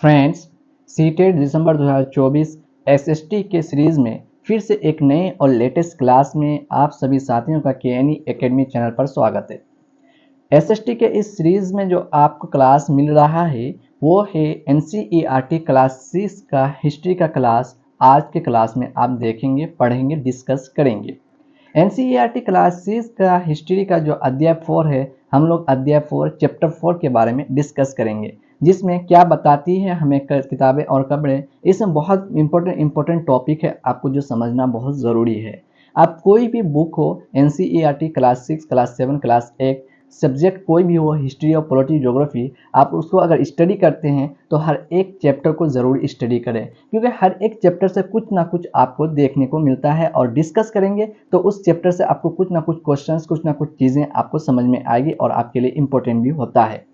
Friends, CTET दिसंबर 2024 SST के series में फिर से एक नए और लेटेस्ट क्लास में आप सभी साथियों का केएनई एकेडमी चैनल पर स्वागत है। एसएसटी के इस सीरीज़ में जो आपको क्लास मिल रहा है वो है एनसीईआरटी क्लास 6 का हिस्ट्री का क्लास। आज के क्लास में आप देखेंगे, पढ़ेंगे, डिस्कस करेंगे। एनसीईआरटी क्लास 6 का हिस्ट्री का जो अध्याय 4 है, हम लोग अध्याय 4 चैप्टर 4 के बारे में डिस्कस करेंगे, जिसमें क्या बताती है हमें किताबें और खबरें। इसमें बहुत इंपॉर्टेंट टॉपिक है, आपको जो समझना बहुत ज़रूरी है। आप कोई भी बुक हो, NCERT class 6, class 7, class 8, subject कोई भी हो, हिस्ट्री और पॉलिटी, ज्योग्राफी, आप उसको अगर स्टडी करते हैं तो हर एक चैप्टर को ज़रूर स्टडी करें, क्योंकि हर एक चैप्टर से कुछ ना कुछ आपको देखने को मिलता है। और डिस्कस करेंगे तो उस चैप्टर से आपको कुछ ना कुछ क्वेश्चंस, कुछ ना कुछ चीज़ें आपको समझ में आएगी और आपके लिए इंपॉर्टेंट भी होता है।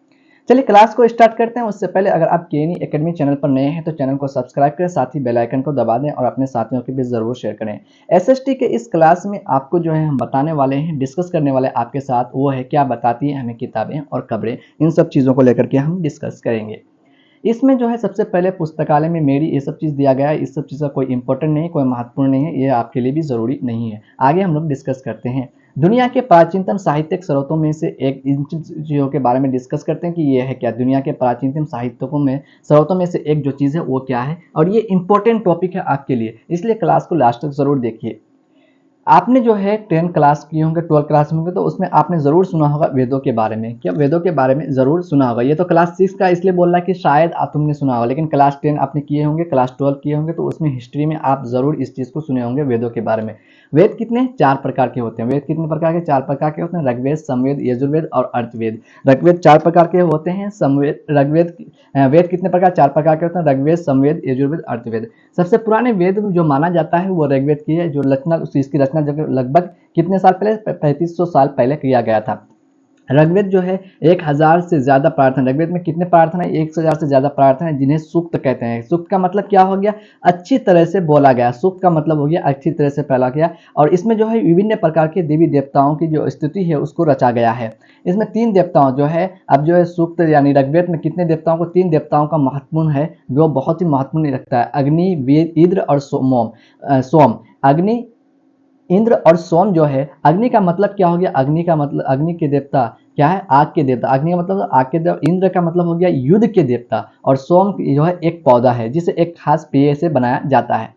चलिए क्लास को स्टार्ट करते हैं। उससे पहले अगर आप केएनई एकेडमी चैनल पर नए हैं तो चैनल को सब्सक्राइब करें, साथ ही बेल आइकन को दबा दें और अपने साथियों के बीच ज़रूर शेयर करें। एसएसटी के इस क्लास में आपको जो है हम बताने वाले हैं, डिस्कस करने वाले आपके साथ, वो है क्या बताती है हमें किताबें और खबरें। इन सब चीज़ों को लेकर के हम डिस्कस करेंगे। इसमें जो है सबसे पहले पुस्तकालय में मेरी ये सब चीज़ दिया गया है। इस सब चीज़ का कोई इंपॉर्टेंट नहीं, कोई महत्वपूर्ण नहीं है, ये आपके लिए भी ज़रूरी नहीं है। आगे हम लोग डिस्कस करते हैं। दुनिया के प्राचीनतम साहित्यिक स्रोतों में से एक, इन चीज़ों के बारे में डिस्कस करते हैं कि ये है क्या। दुनिया के प्राचीनतम साहित्यों में स्रोतों में से एक जो चीज़ है वो क्या है, और ये इंपॉर्टेंट टॉपिक है आपके लिए, इसलिए क्लास को लास्ट तक ज़रूर देखिए। आपने जो है 10 क्लास किए होंगे, 12 क्लास में होंगे, तो उसमें आपने ज़रूर सुना होगा वेदों के बारे में। क्या वेदों के बारे में ज़रूर सुना होगा। ये तो क्लास 6 का इसलिए बोल रहा है कि शायद आप तुमने सुना होगा, लेकिन क्लास 10 आपने किए होंगे, क्लास 12 किए होंगे, तो उसमें हिस्ट्री में आप ज़रूर इस चीज़ को सुने होंगे वेदों के बारे में। वेद कितने? 4 प्रकार के होते हैं। वेद कितने प्रकार के? 4 प्रकार के होते हैं। ऋग्वेद, समवेद, यजुर्वेद और अर्थवेद। ऋग्वेद 4 प्रकार के होते हैं। वेद कितने प्रकार? 4 प्रकार के होते हैं। ऋग्वेद, समवेद, यजुर्वेद, अर्थवेद। सबसे पुराने वेद जो माना जाता है वो ऋग्वेद की है, जो रचना, इसकी रचना जो लगभग कितने साल पहले? 3500 साल पहले किया गया था। ऋग्वेद जो है 1000 से ज़्यादा प्रार्थना, ऋग्वेद में कितने प्रार्थना है? 1000 से ज़्यादा प्रार्थना है, जिन्हें सूक्त कहते हैं। सूक्त का मतलब क्या हो गया? अच्छी तरह से बोला गया। सूक्त का मतलब हो गया अच्छी तरह से फैला गया। और इसमें जो है विभिन्न प्रकार के देवी देवताओं की जो स्तुति है उसको रचा गया है। इसमें 3 देवताओं जो है, अब जो है सूक्त यानी ऋग्वेद में कितने देवताओं को? 3 देवताओं का महत्वपूर्ण है, जो बहुत ही महत्वपूर्ण रखता है। अग्नि, वेद, इंद्र और सोम। अग्नि, इंद्र और सोम जो है, अग्नि का मतलब क्या हो गया? अग्नि का मतलब, अग्नि के देवता क्या है? आग के देवता। अग्नि का मतलब आग के देवता। इंद्र का मतलब हो गया युद्ध के देवता। और सोम जो है एक पौधा है जिसे एक खास पेय से बनाया जाता है।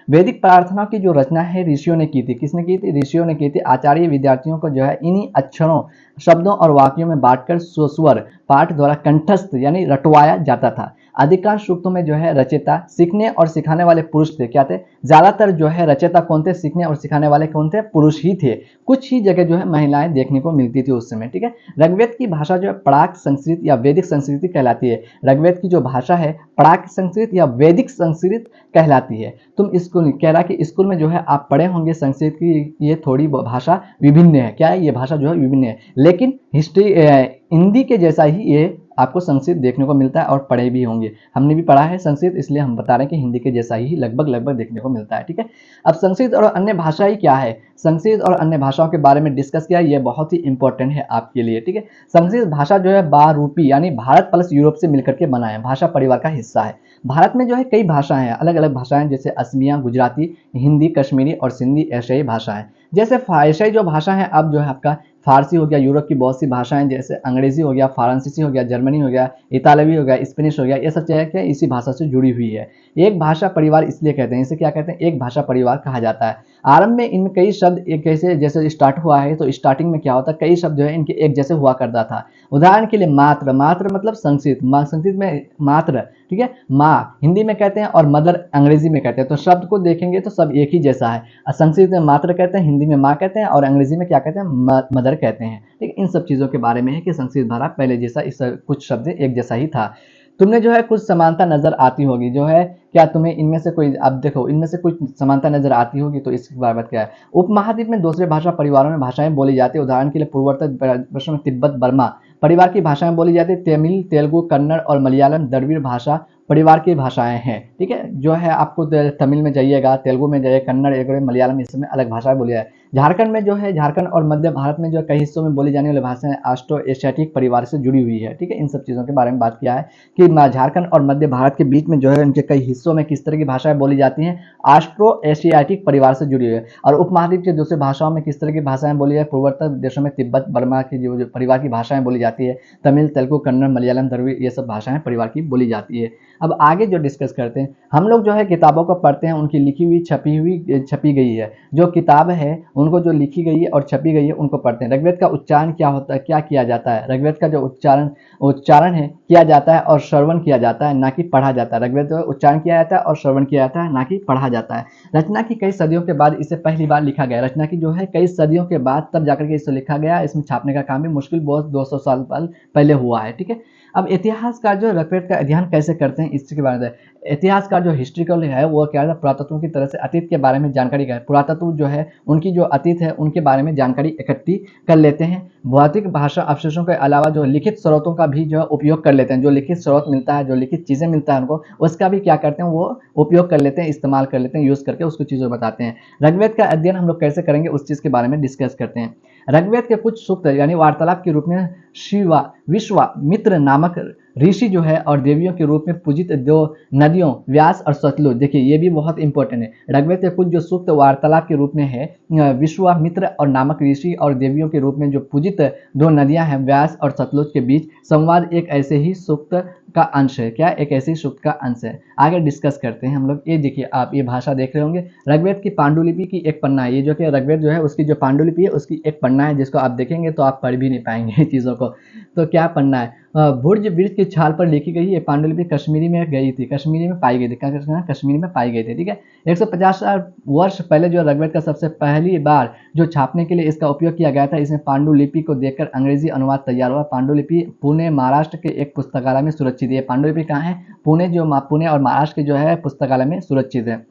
वैदिक प्रार्थना की जो रचना है ऋषियों ने की थी। किसने की थी? ऋषियों ने की थी। आचार्य विद्यार्थियों को जो है इन्हीं अक्षरों, शब्दों और वाक्यों में बांटकर स्वस्वर पाठ द्वारा कंठस्थ यानी रटवाया जाता था। अधिकांश सूक्तों में जो है रचयिता सीखने और सिखाने वाले पुरुष थे। क्या थे? ज्यादातर जो है रचयिता कौन थे? सीखने और सिखाने वाले कौन थे? पुरुष ही थे। कुछ ही जगह जो है महिलाएं देखने को मिलती थी उस समय। ठीक है। ऋग्वेद की भाषा जो है प्राक संस्कृत या वैदिक संस्कृत कहलाती है। ऋग्वेद की जो भाषा है प्राक संस्कृत या वैदिक संस्कृत कहलाती है। तुम स्कूल कह रहा कि स्कूल में जो है आप पढ़े होंगे संस्कृत की, ये थोड़ी भाषा विभिन्न है। क्या है? ये भाषा जो है विभिन्न है, लेकिन हिंदी के जैसा ही ये आपको संस्कृत देखने को मिलता है, और पढ़े भी होंगे। हमने भी पढ़ा है संस्कृत, इसलिए हम बता रहे हैं कि हिंदी के जैसा ही लगभग देखने को मिलता है। ठीक है। अब संस्कृत और अन्य भाषा ही क्या है? संस्कृत और अन्य भाषाओं के बारे में डिस्कस किया, ये बहुत ही इंपॉर्टेंट है आपके लिए। ठीक है। संस्कृत भाषा जो है बहुरूपी यानी भारत प्लस यूरोप से मिलकर के बना है, भाषा परिवार का हिस्सा है। भारत में जो है कई भाषाएं हैं, अलग अलग भाषाएं, जैसे असमिया, गुजराती, हिंदी, कश्मीरी और सिंधी, एशियाई भाषाएं। जैसे एशियाई जो भाषा है, अब जो है आपका फारसी हो गया, यूरोप की बहुत सी भाषाएं जैसे अंग्रेजी हो गया, फ्रांसीसी हो गया, जर्मनी हो गया, इतालवी हो गया, स्पेनिश हो गया, ये सब चीज़ें इसी भाषा से जुड़ी हुई है। एक भाषा परिवार इसलिए कहते हैं, इसे क्या कहते हैं? एक भाषा परिवार कहा जाता है। आरंभ में इनमें कई शब्द एक कैसे जैसे स्टार्ट हुआ है, तो स्टार्टिंग में क्या होता है, कई शब्द जो है इनके एक जैसे हुआ करता था। उदाहरण के लिए मात्र, मात्र मतलब संस्कृत, संस्कृत में मात्र, ठीक है, माँ हिंदी में कहते हैं और मदर अंग्रेजी में कहते हैं। तो शब्द को देखेंगे तो सब एक ही जैसा है। संस्कृत में मात्र कहते हैं, हिंदी में माँ कहते हैं और अंग्रेजी में क्या कहते हैं? मदर कहते हैं। ठीक है। इन सब चीज़ों के बारे में है कि संस्कृत भाषा पहले जैसा इस कुछ शब्द एक जैसा ही था। तुमने जो है कुछ समानता नजर आती होगी, जो है क्या तुम्हें इनमें से कोई, अब देखो इनमें से कुछ समानता नजर आती होगी, तो इसकी बात क्या है? उपमहाद्वीप में दूसरे भाषा परिवारों में भाषाएं बोली जाती है। उदाहरण के लिए पूर्वोत्तर प्रदेश में तिब्बत बर्मा परिवार की भाषाएं बोली जाती है। तमिल, तेलुगु, कन्नड़ और मलयालम द्रविड़ भाषा परिवार की भाषाएं हैं, ठीक है। जो है आपको तमिल में जाइएगा, तेलुगु में जाइए, कन्नड़, मलयालम, इसमें अलग भाषाएं बोली जाए। झारखंड में जो है, झारखंड और मध्य भारत में जो कई हिस्सों में बोली जाने वाली भाषाएं ऑस्ट्रो एशियाटिक परिवार से जुड़ी हुई है, ठीक है। इन सब चीज़ों के बारे में बात किया है कि झारखंड और मध्य भारत के बीच में जो है उनके कई हिस्सों में किस तरह की भाषाएं बोली जाती हैं, ऑस्ट्रो एशियाटिक परिवार से जुड़ी हुई है। और उपमहाद्वीप के दूसरे भाषाओं में किस तरह की भाषाएं बोली जाए, पूर्वोत्तर देशों में तिब्बत बर्मा की जो परिवार की भाषाएं बोली जाती है, तमिल, तेलुगु, कन्नड़, मलयालम, द्रविड़, ये सब भाषाएं परिवार की बोली जाती है। अब आगे जो डिस्कस करते हैं, हम लोग जो है किताबों को पढ़ते हैं, उनकी लिखी हुई छपी गई है, जो किताब है उनको जो लिखी गई है और छपी गई है उनको पढ़ते हैं। ऋग्वेद का उच्चारण क्या होता है, क्या किया जाता है? ऋग्वेद का जो उच्चारण है किया जाता है और श्रवण किया जाता है, ना कि पढ़ा जाता है। ऋग्वेद जो उच्चारण किया जाता है और श्रवण किया जाता है, ना कि पढ़ा जाता है। रचना की कई सदियों के बाद इसे पहली बार लिखा गया। रचना की जो है कई सदियों के बाद तब जाकर के इसे लिखा गया। इसमें छापने का काम भी मुश्किल बहुत 200 साल पहले हुआ है, ठीक है। अब इतिहासकार जो ऋग्वेद का अध्ययन कैसे करते हैं इसके बारे में, इतिहासकार जो हिस्ट्रिकल है वो क्या है, पुरातत्व की तरह से अतीत के बारे में जानकारी का पुरातत्व जो है उनकी जो अतीत है उनके बारे में जानकारी इकट्ठी कर लेते हैं। भौतिक भाषा अवशेषों के अलावा जो लिखित स्रोतों का भी जो है उपयोग कर लेते हैं। जो लिखित स्रोत मिलता है, जो लिखित चीज़ें मिलता है उनको, उसका भी क्या करते हैं, वो उपयोग कर लेते हैं, इस्तेमाल कर लेते हैं, यूज़ करके उसको चीज़ों बताते हैं। ऋग्वेद का अध्ययन हम लोग कैसे करेंगे उस चीज़ के बारे में डिस्कस करते हैं। ऋग्वेद के कुछ सूक्त यानी वार्तालाप के रूप में शिवा विश्वामित्र नामक ऋषि जो है और देवियों के रूप में पूजित दो नदियों व्यास और सतलुज, देखिए ये भी बहुत इंपॉर्टेंट है। ऋग्वेद के कुछ जो सूक्त वार्तालाप के रूप में है, विश्वामित्र और नामक ऋषि और देवियों के रूप में जो पूजित दो नदियां हैं व्यास और सतलुज के बीच संवाद एक ऐसे ही सूक्त का अंश है। क्या? एक ऐसे ही सूक्त का अंश है। आगे डिस्कस करते हैं हम लोग। ये देखिए, आप ये भाषा देख रहे होंगे, ऋग्वेद की पांडुलिपि की एक पन्ना है। ये जो कि ऋग्वेद जो है उसकी जो पांडुलिपि है उसकी एक पन्ना है, जिसको आप देखेंगे तो आप पढ़ भी नहीं पाएंगे चीज़ों को। तो क्या पन्ना है? भुर्ज ब्रिज की छाल पर लिखी गई ये पांडुलिपि कश्मीरी में गई थी, कश्मीरी में पाई गई थी। क्या करना? कश्मीरी में पाई गई थी, ठीक है। 150 वर्ष पहले जो ऋग्वेद का सबसे पहली बार जो छापने के लिए इसका उपयोग किया गया था, इसमें पांडुलिपि को देखकर अंग्रेजी अनुवाद तैयार हुआ। पांडुलिपि पुणे महाराष्ट्र के एक पुस्तकालय में सुरक्षित है। पांडुलिपि कहाँ है? पुणे और महाराष्ट्र के जो है पुस्तकालय में सुरक्षित है।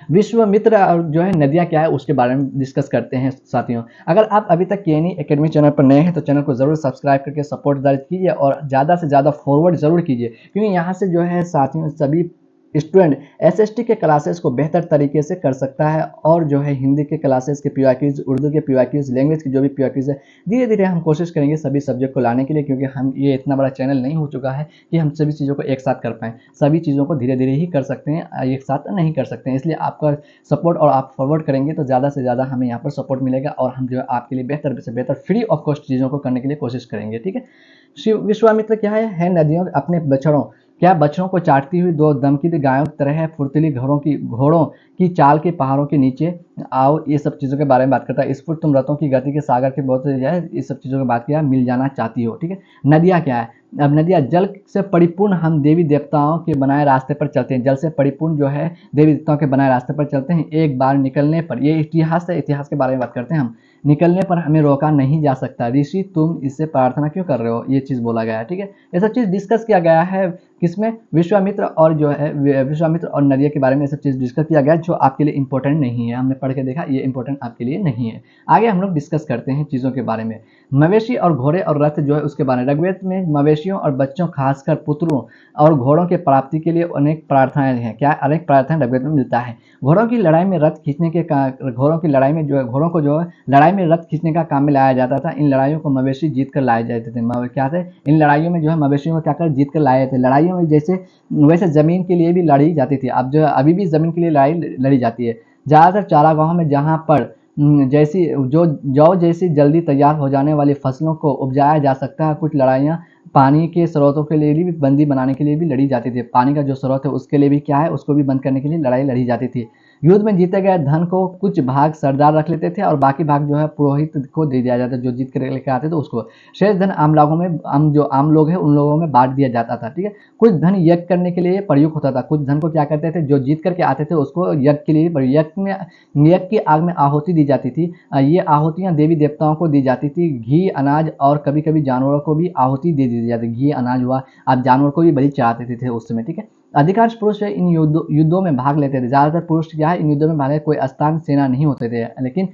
विश्वामित्र और जो है नदियाँ क्या है उसके बारे में डिस्कस करते हैं साथियों। अगर आप अभी तक केएनई एकेडमी चैनल पर नए हैं तो चैनल को जरूर सब्सक्राइब करके सपोर्ट दर्ज कीजिए और ज़्यादा से ज़्यादा फॉरवर्ड जरूर कीजिए, क्योंकि यहाँ से जो है साथियों सभी स्टूडेंट एसएसटी के क्लासेस को बेहतर तरीके से कर सकता है। और जो है हिंदी के क्लासेस के पीवाईक्यूज, उर्दू के पीवाईक्यूज, लैंग्वेज की जो भी पीवाईक्यूज है, धीरे धीरे हम कोशिश करेंगे सभी सब्जेक्ट को लाने के लिए, क्योंकि हम ये इतना बड़ा चैनल नहीं हो चुका है कि हम सभी चीज़ों को एक साथ कर पाएँ। सभी चीज़ों को धीरे धीरे ही कर सकते हैं, एक साथ नहीं कर सकते हैं। इसलिए आपका सपोर्ट और आप फॉरवर्ड करेंगे तो ज़्यादा से ज़्यादा हमें यहाँ पर सपोर्ट मिलेगा और हम जो है आपके लिए बेहतर से बेहतर फ्री ऑफ कॉस्ट चीज़ों को करने के लिए कोशिश करेंगे, ठीक है। विश्वामित्र क्या है नदियों अपने बछड़ों को चाटती हुई दो दमकीती गायों की तरह है, फुर्तीली घोड़ों की चाल के पहाड़ों के नीचे आओ, ये सब चीज़ों के बारे में बात करता है। स्फुट तुम रथों की गति के सागर के बहुत जो है ये सब चीज़ों की बात किया, मिल जाना चाहती हो, ठीक है। नदियाँ क्या है? अब नदियाँ जल से परिपूर्ण हम देवी देवताओं के बनाए रास्ते पर चलते हैं। जल से परिपूर्ण जो है देवी देवताओं के बनाए रास्ते पर चलते हैं। एक बार निकलने पर, ये इतिहास है, इतिहास के बारे में बात करते हैं हम। निकलने पर हमें रोका नहीं जा सकता। ऋषि तुम इससे प्रार्थना क्यों कर रहे हो, ये चीज़ बोला गया है, ठीक है। ये सब चीज़ डिस्कस किया गया है किसमें? विश्वामित्र और जो है विश्वामित्र और नदिया के बारे में सब चीज़ डिस्कस किया गया, जो आपके लिए इंपॉर्टेंट नहीं है। हमने पढ़ के देखा, ये इंपॉर्टेंट आपके लिए नहीं है। आगे हम लोग डिस्कस करते हैं चीज़ों के बारे में। मवेशी और घोड़े और रथ जो है उसके बारे में। ऋग्वेद में मवेशियों और बच्चों, खासकर पुत्रों और घोड़ों के प्राप्ति के लिए अनेक प्रार्थनाएं हैं। क्या? अनेक प्रार्थनाएं ऋग्वेद में मिलता है। घोड़ों की लड़ाई में रथ खींचने के घोड़ों की लड़ाई में जो है घोड़ों को जो है लड़ाई में रथ खींचने का काम में लाया जाता था। इन लड़ाइयों को मवेशी जीत कर लाए जाते थे। क्या थे? इन लड़ाइयों में जो है मवेशियों को क्या कर जीत कर लाए थे। लड़ाइयों में जैसे वैसे जमीन के लिए भी लड़ी जाती थी। अब जो है अभी भी जमीन के लिए लड़ाई लड़ी जाती है। ज़्यादातर चारागाहों में जहाँ पर जैसी जौ जैसी जल्दी तैयार हो जाने वाली फसलों को उपजाया जा सकता है। कुछ लड़ाइयाँ पानी के स्रोतों के लिए भी बंदी बनाने के लिए भी लड़ी जाती थी। पानी का जो स्रोत है उसके लिए भी क्या है, उसको भी बंद करने के लिए लड़ाई लड़ी जाती थी। युद्ध में जीते गए धन को कुछ भाग सरदार रख लेते थे और बाकी भाग जो है पुरोहित को दे दिया जाता, जो जीत कर लेकर आते थे उसको। शेष धन आम लोग हैं उन लोगों में बांट दिया जाता था, ठीक है। कुछ धन यज्ञ करने के लिए प्रयुक्त होता था। कुछ धन को क्या करते थे, जो जीत करके आते थे उसको यज्ञ के लिए, यज्ञ की आग में आहुति दी जाती थी। ये आहुतियाँ देवी देवताओं को दी जाती थी। घी, अनाज और कभी कभी जानवरों को भी आहुति दे दी जाती। घी, अनाज हुआ, आप जानवर को भी बलि चढ़ाते थे उस समय, ठीक है। अधिकांश पुरुष इन युद्धों में भाग लेते थे। ज़्यादातर पुरुष क्या है इन युद्धों में भाग लेते, कोई स्थान सेना नहीं होते थे। लेकिन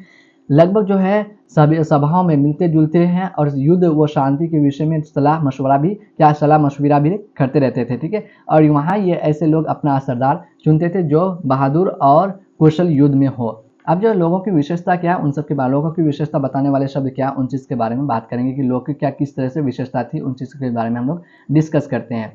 लगभग जो है सभी सभाओं में मिलते जुलते हैं और युद्ध व शांति के विषय में सलाह मशवरा भी करते रहते थे, ठीक है। और वहाँ ये ऐसे लोग अपना सरदार चुनते थे जो बहादुर और कुशल युद्ध में हो। अब जो लोगों की विशेषता क्या है, उन सब के बारे लोगों की विशेषता बताने वाले शब्द क्या, उन चीज़ के बारे में बात करेंगे कि लोग की क्या किस तरह से विशेषता थी, उन चीज़ के बारे में हम लोग डिस्कस करते हैं।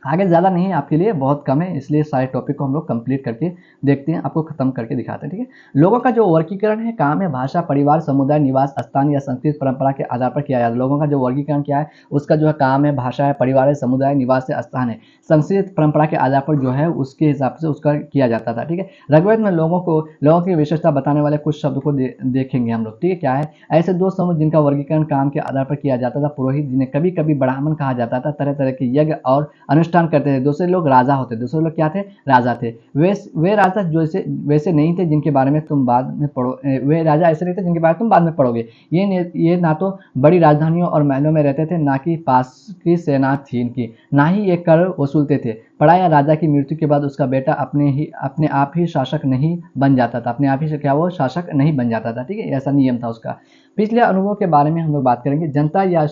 आगे ज़्यादा नहीं है, आपके लिए बहुत कम है, इसलिए सारे टॉपिक को हम लोग कंप्लीट करके देखते हैं, आपको खत्म करके दिखाते हैं, ठीक है। लोगों का जो वर्गीकरण है, काम है, भाषा, परिवार, समुदाय, निवास स्थान या संस्कृति परंपरा के आधार पर किया जाता है। लोगों का जो वर्गीकरण क्या है, उसका जो है काम है, भाषा है, परिवार है, समुदाय, निवास है, स्थान है, संस्कृति परंपरा के आधार पर जो है उसके हिसाब से उसका किया जाता था, ठीक है। ऋग्वेद में लोगों की विशेषता बताने वाले कुछ शब्द को देखेंगे हम लोग, ठीक है। क्या है, ऐसे दो समूह जिनका वर्गीकरण काम के आधार पर किया जाता था, पुरोहित जिन्हें कभी कभी ब्राह्मण कहा जाता था, तरह तरह के यज्ञ और अनुष्ठान करते थे। दूसरे लोग राजा होते, दूसरे लोग क्या थे, राजा थे। वे राजा जैसे वैसे नहीं थे जिनके बारे में तुम बाद में पढ़ो, वे राजा ऐसे नहीं थे जिनके बारे में तुम बाद में पढ़ोगे। ये ना तो बड़ी राजधानियों और महलों में रहते थे, ना कि पास की सेना थी इनकी, ना ही ये कर वसूलते थे। पढ़ाया राजा की मृत्यु के बाद उसका बेटा अपने आप ही शासक नहीं बन जाता था, अपने आप ही से क्या वो शासक नहीं बन जाता था, ठीक है। ऐसा नियम था उसका। पिछले अनुभव के बारे में हम लोग बात करेंगे। जनता या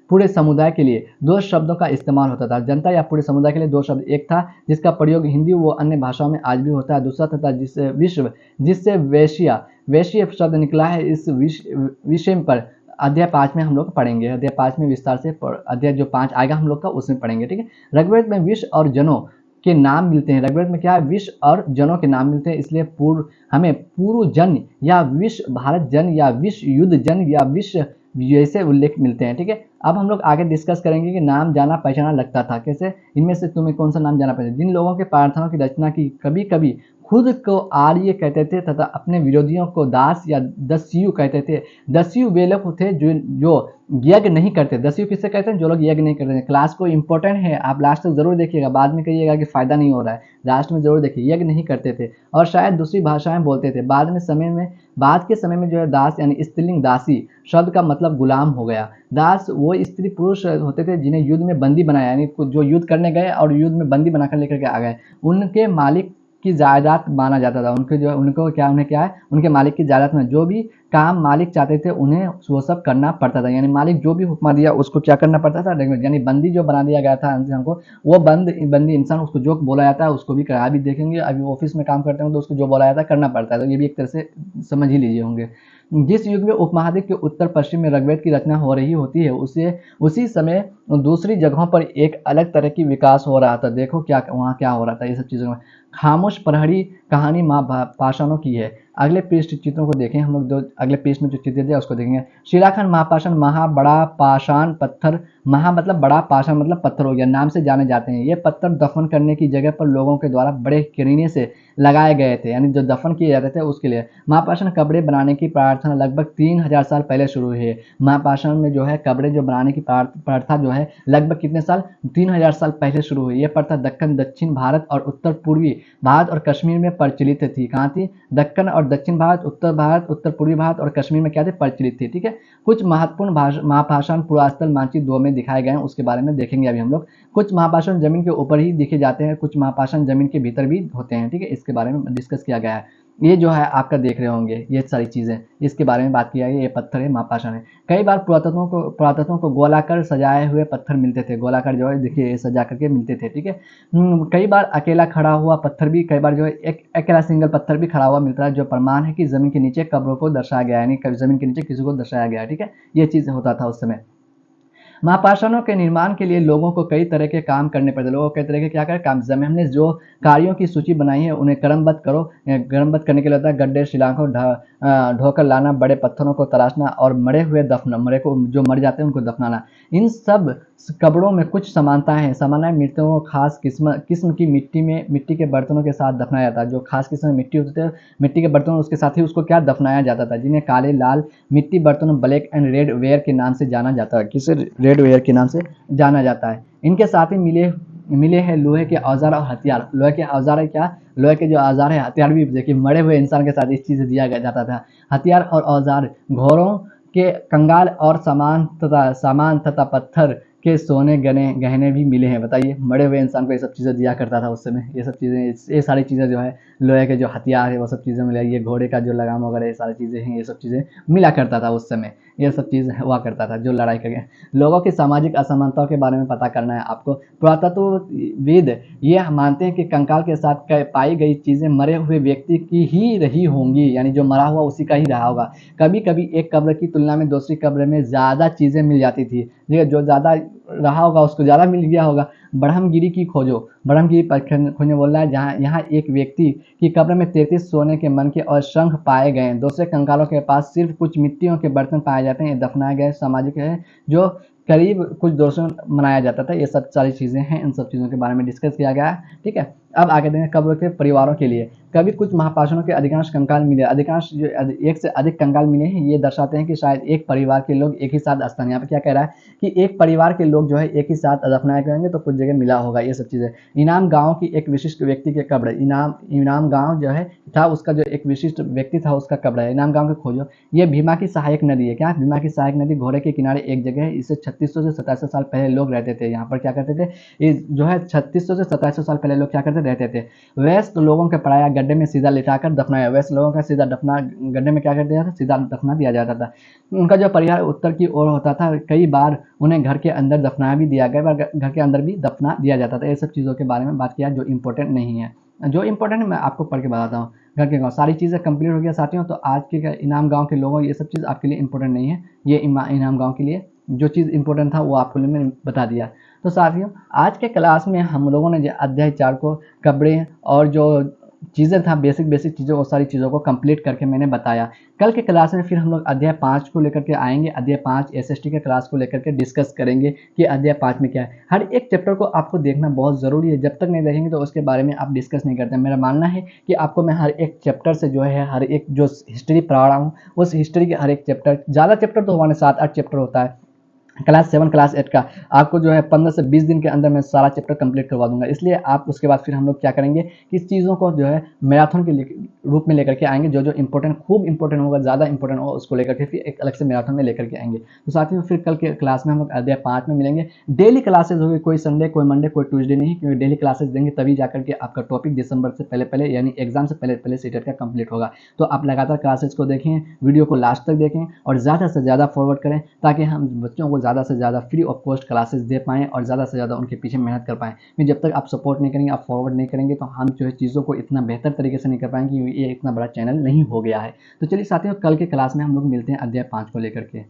पूरे समुदाय के लिए दो शब्दों का इस्तेमाल होता था। जनता या पूरे समुदाय के लिए दो शब्द, एक था जिसका प्रयोग हिंदी व अन्य भाषाओं में आज भी होता है, दूसरा था जिससे वैश्य शब्द निकला है। इस विषय पर अध्याय 5 में हम लोग पढ़ेंगे। अध्याय 5 में विस्तार से अध्याय जो 5 आएगा हम लोग का उसमें पढ़ेंगे, ठीक है। ऋग्वेद में विष और जनों के नाम मिलते हैं। ऋग्वेद में क्या है, विष और जनों के नाम मिलते हैं, इसलिए हमें पूर्व जन या विश्व भारत जन या विश्व युद्ध जन या विश्व जैसे उल्लेख मिलते हैं, ठीक है। अब हम लोग आगे डिस्कस करेंगे कि नाम जाना पहचाना लगता था कैसे, इनमें से तुम्हें कौन सा नाम जाना पहचाना। जिन लोगों के प्रार्थनाओं की रचना की कभी कभी खुद को आर्य कहते थे तथा अपने विरोधियों को दास या दस्यु कहते थे। दस्यु वे लोग थे जो यज्ञ नहीं करते। दस्यु किससे कहते हैं, जो लोग यज्ञ नहीं करते। क्लास को इंपॉर्टेंट है, आप लास्ट तक जरूर देखिएगा, बाद में कहिएगा कि फायदा नहीं हो रहा है, लास्ट में जरूर देखिए। यज्ञ नहीं करते थे और शायद दूसरी भाषाएं बोलते थे। बाद के समय में जो है दास यानी स्त्रीलिंग दासी शब्द का मतलब गुलाम हो गया। दास वो स्त्री पुरुष होते थे जिन्हें युद्ध में बंदी बनाया, यानी जो युद्ध करने गए और युद्ध में बंदी बनाकर लेकर के आ गए, उनके मालिक की जायदाद माना जाता था। उन्हें क्या है, उनके मालिक की जायदाद में जो भी काम मालिक चाहते थे उन्हें वो सब करना पड़ता था। यानी मालिक जो भी हुक्म दिया उसको क्या करना पड़ता था, यानी बंदी जो बना दिया गया था इंसान को, वो बंदी इंसान उसको जो बोला जाता है उसको भी करा भी देखेंगे। अभी ऑफिस में काम करते हैं तो उसको जो बोला जाता है करना पड़ता है, तो ये भी एक तरह से समझ ही लीजिए होंगे। जिस युग में उपमहाद्वीप के उत्तर पश्चिम में ऋग्वेद की रचना हो रही होती है उसी समय दूसरी जगहों पर एक अलग तरह की विकास हो रहा था। देखो क्या वहाँ क्या हो रहा था, ये सब चीज़ों में। खामोश प्रहरी कहानी महापाषाणों की है। अगले पृष्ठ चित्रों को देखें हम लोग, जो अगले पृष्ठ में जो चित्र दिया उसको देखेंगे। शिलाखंड महापाषाण, बड़ा पाषाण पत्थर, महा मतलब बड़ा, पाषाण मतलब पत्थर हो गया, नाम से जाने जाते हैं। ये पत्थर दफन करने की जगह पर लोगों के द्वारा बड़े करीने से लगाए गए थे, यानी जो दफन किए जाते थे उसके लिए। महापाषाण कपड़े बनाने की प्रार्थना लगभग 3000 साल पहले शुरू हुई है। महापाषाण में जो है कपड़े जो बनाने की प्रथा जो है लगभग कितने साल, 3000 साल पहले शुरू हुई। यह प्रथा दक्कन, दक्षिण भारत और उत्तर पूर्वी भारत और कश्मीर में प्रचलित थी। कहाँ थी, दक्कन और दक्षिण भारत, उत्तर पूर्वी भारत और कश्मीर में क्या थे, प्रचलित थी, ठीक है। कुछ महत्वपूर्ण महापाषाण पुरास्थल मानचित्र 2 में दिखाए गए हैं, उसके बारे में देखेंगे अभी हम लोग। कुछ महापाषाण जमीन के ऊपर ही दिखे जाते हैं, कुछ महापाषाण जमीन के भीतर भी होते हैं, ठीक है। इसके बारे में डिस्कस किया गया है। ये जो है आपका देख रहे होंगे ये सारी चीज़ें, इसके बारे में बात किया गया। ये पत्थर है, महापाषाण है। कई बार पुरातत्वों को गोलाकार सजाए हुए पत्थर मिलते थे। गोलाकार जो है देखिए सजा करके मिलते थे, ठीक है। कई बार अकेला खड़ा हुआ पत्थर भी, कई बार जो है एक अकेला सिंगल पत्थर भी खड़ा हुआ मिलता है, जो प्रमाण है कि जमीन के नीचे कब्रों को दर्शाया गया है, यानी जमीन के नीचे किसी को दर्शाया गया है, ठीक है। ये चीज़ होता था उस समय। महापाषाणों के निर्माण के लिए लोगों को कई तरह के काम करने पड़ते। लोगों को कई तरह के क्या करें, काम। जब हमने जो कार्यों की सूची बनाई है उन्हें क्रमबद्ध करो। क्रमबद्ध करने के लिए होता है गड्ढे, शिलाखों ढोकर लाना, बड़े पत्थरों को तराशना और मरे को जो मर जाते हैं उनको दफनाना। इन सब कब्रों में कुछ समानताएं हैं। सामान्य मृतकों को खास किस्म की मिट्टी के बर्तनों के साथ दफनाया जाता है। जो खास किस्म की मिट्टी होती है, मिट्टी के बर्तन, उसके साथ ही उसको क्या दफनाया जाता था, जिन्हें काले लाल मिट्टी बर्तनों, ब्लैक एंड रेड वेयर के नाम से जाना जाता है। किसे रेड वेयर के नाम से जाना जाता है। इनके साथ ही मिले हैं लोहे के औजार और हथियार। लोहे के औजार है क्या, लोहे के जो औजार है, हथियार भी देखिए मरे हुए इंसान के साथ इस चीज़ दिया जाता था। हथियार और औजार, घोड़ों के कंगाल और सामान तथा पत्थर के सोने गहने भी मिले हैं। बताइए, मरे हुए इंसान को ये सब चीज़ें दिया करता था उस समय। ये सब चीज़ें, ये सारी चीज़ें जो है, लोहे के जो हथियार है वो सब चीज़ें मिले, ये घोड़े का जो लगाम वगैरह ये सारी चीज़ें हैं, ये सब चीज़ें मिला करता था उस समय। ये सब चीज़ हुआ करता था जो लड़ाई करके। लोगों की सामाजिक असमानताओं के बारे में पता करना है आपको। पुरातत्वविद ये मानते हैं कि कंकाल के साथ पाई गई चीज़ें मरे हुए व्यक्ति की ही रही होंगी, यानी जो मरा हुआ उसी का ही रहा होगा। कभी कभी एक कब्र की तुलना में दूसरी कब्र में ज़्यादा चीज़ें मिल जाती थी। ठीक है, जो ज़्यादा रहा होगा उसको ज़्यादा मिल गया होगा। ब्रह्मगिरी की खोजो, ब्रह्मगिरी पर खोजने बोल रहा है, जहाँ यहाँ एक व्यक्ति की कब्र में 33 सोने के मनके और शंख पाए गए हैं। दूसरे कंकालों के पास सिर्फ कुछ मिट्टियों के बर्तन पाए जाते हैं। ये दफनाए गए सामाजिक है जो करीब कुछ दोस्तों मनाया जाता था। ये सब सारी चीज़ें हैं, इन सब चीज़ों के बारे में डिस्कस किया गया है। ठीक है, अब आगे देखें कब्र के परिवारों के लिए। कभी कुछ महापाषाणों के अधिकांश कंकाल मिले, अधिकांश जो एक से अधिक कंकाल मिले हैं, ये दर्शाते हैं कि शायद एक परिवार के लोग एक ही साथ स्थान, यहाँ पे क्या कह रहा है कि एक परिवार के लोग जो है एक ही साथ दफनाए गए होंगे, तो कुछ जगह मिला होगा ये सब चीज़ें। इनाम गांव की एक विशिष्ट व्यक्ति के कब्र, इनाम गांव जो है था, उसका जो एक विशिष्ट व्यक्ति था उसका कब्र है। इनाम गांव की खोजो। ये भीमा की सहायक नदी है। क्या भीमा की सहायक नदी घोड़े के किनारे एक जगह है। इसे 3600 से 2700 साल पहले लोग रहते थे। यहाँ पर क्या करते थे, इस जो है 3600 से 2700 साल पहले लोग क्या करते रहते थे, वयस्क लोगों के पराया गड्ढे में सीधा लिटाकर दफनाया। वयस्क लोगों का सीधा दफना गड्ढे में क्या कर दिया था, सीधा दफना दिया जाता था। उनका जो परिवार उत्तर की ओर होता था, कई बार उन्हें घर के अंदर दफना भी दिया गया, घर के अंदर भी दफना दिया जाता था। ये सब चीज़ों के बारे में बात किया जो इंपॉर्टेंट नहीं है। जो इंपॉर्टेंट है मैं आपको पढ़ के बताता हूँ। घर के गाँव, सारी चीज़ें कंप्लीट हो गया साथियों। तो आज के इनाम गाँव के लोगों, ये सब चीज़ आपके लिए इंपॉर्टेंट नहीं है। ये इनाम गाँव के लिए जो चीज़ इंपॉर्टेंट था वो आपको लिए मैंने बता दिया। तो साथियों, आज के क्लास में हम लोगों ने जो अध्याय 4 को कब्रें और जो चीज़ें था, बेसिक चीज़ों, वो सारी चीज़ों को कंप्लीट करके मैंने बताया। कल के क्लास में फिर हम लोग अध्याय 5 को लेकर के आएंगे। अध्याय 5 एसएसटी के क्लास को लेकर के डिस्कस करेंगे कि अध्याय 5 में क्या है। हर एक चैप्टर को आपको देखना बहुत ज़रूरी है। जब तक नहीं देखेंगे तो उसके बारे में आप डिस्कस नहीं करते। मेरा मानना है कि आपको मैं हर एक चैप्टर से जो है, हर एक जो हिस्ट्री पढ़ा रहा हूँ, उस हिस्ट्री के हर एक चैप्टर, ज़्यादा चैप्टर तो हमारे 7-8 चैप्टर होता है। क्लास 7 क्लास 8 का आपको जो है 15 से 20 दिन के अंदर मैं सारा चैप्टर कंप्लीट करवा दूंगा। इसलिए आप उसके बाद फिर हम लोग क्या करेंगे कि इस चीज़ों को जो है मैराथन के रूप में लेकर के आएंगे। जो इंपॉर्टेंट, खूब इंपॉर्टेंट होगा, ज़्यादा इंपॉर्टेंट होगा, उसको लेकर के फिर एक अलग से मैराथन में लेकर के आएंगे। तो साथियों, फिर कल के क्लास में हम लोग अध्याय 5 में मिलेंगे। डेली क्लासेज होगी, कोई संडे, कोई मंडे, कोई ट्यूजडे नहीं, क्योंकि डेली क्लासेज देंगे तभी जाकर के आपका टॉपिक दिसंबर से पहले यानी एग्जाम से पहले सीटेट का कंप्लीट होगा। तो आप लगातार क्लासेज को देखें, वीडियो को लास्ट तक देखें और ज़्यादा से ज़्यादा फॉरवर्ड करें, ताकि हम बच्चों को ज़्यादा से ज़्यादा फ्री ऑफ कॉस्ट क्लासेस दे पाएँ और ज़्यादा से ज़्यादा उनके पीछे मेहनत कर पाएँ। क्योंकि जब तक आप सपोर्ट नहीं करेंगे, आप फॉरवर्ड नहीं करेंगे, तो हम जो है चीज़ों को इतना बेहतर तरीके से नहीं कर पाएंगे, ये इतना बड़ा चैनल नहीं हो गया है। तो चलिए साथियों, कल के क्लास में हम लोग मिलते हैं अध्याय 5 को लेकर के।